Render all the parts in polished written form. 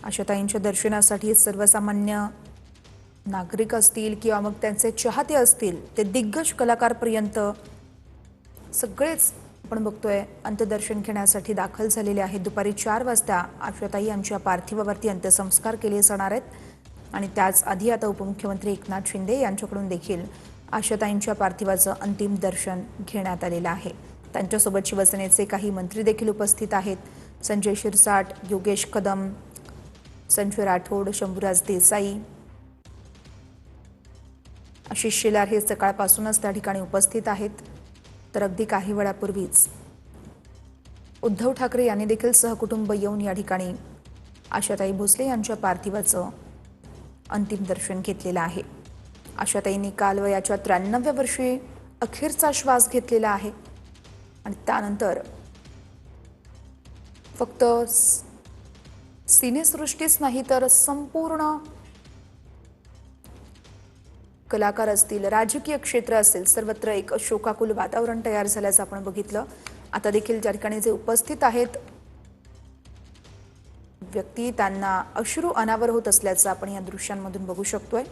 आशाताईंच्या दर्शनासाठी सर्वसामान्य नागरिक असतील किंवा मग त्यांचे चाहते असतील ते दिग्गज कलाकारपर्यंत सगळेच आपण बघतोय अंत्यदर्शन घेण्यासाठी दाखल झालेले आहेत। दुपारी 4 वाजता आशाताई यांच्या पार्थिवावरती अंत्यसंस्कार केले जाणार आहेत आणि त्याच आधी आता उपमुख्यमंत्री एकनाथ शिंदे यांच्याकडून देखील आशाताईंच्या पार्थिवाचं अंतिम दर्शन घेण्यात आलेलं आहे। त्यांच्यासोबत शिवसेनेचे काही मंत्री देखील उपस्थित आहेत। संजय शिरसाट, योगेश कदम, संजय राठोड, शंभूराज देसाई, आशिष शेलार हे सकाळपासूनच त्या ठिकाणी उपस्थित आहेत। तर अगदी काही वेळापूर्वीच उद्धव ठाकरे यांनी देखील सहकुटुंब येऊन या ठिकाणी आशाताई भोसले यांच्या पार्थिवाचं अंतिम दर्शन घेतलेलं आहे। आशाताईंनी काल वयाच्या 93व्या वर्षी अखेरचा श्वास घेतलेला आहे आणि त्यानंतर फक्त सिनेसृष्टीच नाही तर संपूर्ण कलाकार असतील, राजकीय क्षेत्र असेल, सर्वत्र एक शोकाकुल वातावरण तयार झाल्याचं आपण बघितलं। आता देखील ज्या ठिकाणी जे उपस्थित आहेत व्यक्ती त्यांना अश्रू अनावर होत असल्याचं आपण या दृश्यांमधून बघू शकतोय।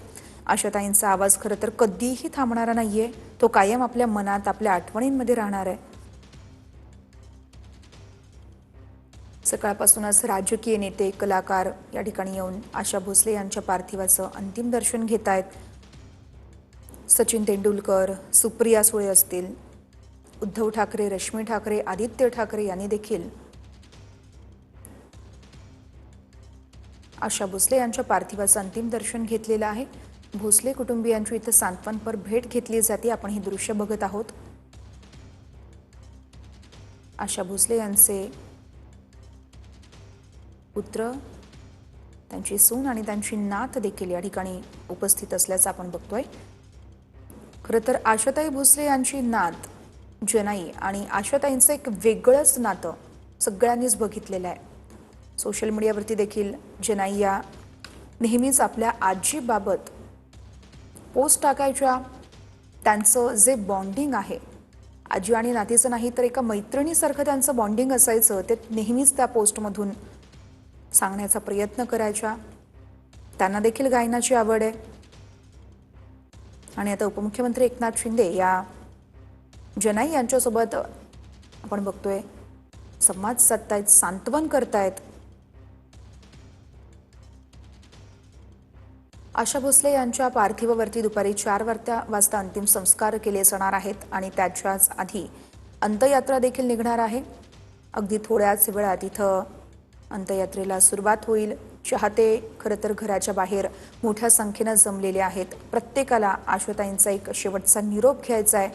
आशाताईंचा आवाज खरं तर कधीही थांबणारा नाहीये, तो कायम आपल्या मनात, आपल्या आठवणींमध्ये राहणार आहे। सकाळपासूनच राजकीय नेते, कलाकार या ठिकाणी येऊन आशा भोसले यांच्या पार्थिवाचं अंतिम दर्शन घेत आहेत। सचिन तेंडुलकर, सुप्रिया सुळे असतील, उद्धव ठाकरे, रश्मी ठाकरे, आदित्य ठाकरे यांनी देखील आशा भोसले यांच्या पार्थिवाचं अंतिम दर्शन घेतलेलं आहे। भोसले कुटुंबियांची इथं सांत्वनपर भेट घेतली जाते। आपण ही दृश्य बघत आहोत। आशा भोसले यांचे पुत्र, त्यांची सून आणि त्यांची नात देखील या ठिकाणी उपस्थित असल्याचं आपण बघतोय। खरं तर आशाताई भोसले यांची नात जनाई आणि आशाताईंचं एक वेगळंच नातं सगळ्यांनीच बघितलेलं आहे। सोशल मीडियावरती देखील जनाई या नेहमीच आपल्या आजीबाबत पोस्ट टाकायच्या। त्यांचं जे बॉन्डिंग आहे, आजी आणि नातीचं नाही तर एका मैत्रिणीसारखं त्यांचं बॉन्डिंग असायचं, ते नेहमीच त्या पोस्टमधून सांगण्याचा प्रयत्न करायच्या। त्यांना देखील गायनाची आवड आहे आणि आता उपमुख्यमंत्री एकनाथ शिंदे या जनाई यांच्यासोबत आपण बघतोय संवाद साधतायत, सांत्वन करतायत। आशा भोसले यांच्या पार्थिवावरती दुपारी 4 वाजता अंतिम संस्कार केले जाणार आहेत आणि त्याच्याच आधी अंत्ययात्रा देखील निघणार आहे। अगदी थोड्याच वेळात इथं अंत्ययात्रेला सुरुवात होईल। चाहते खरं तर घराच्या बाहेर मोठ्या संख्येने जमलेले आहेत। प्रत्येकाला आशाताईंचा एक शेवटचा निरोप घ्यायचा आहे।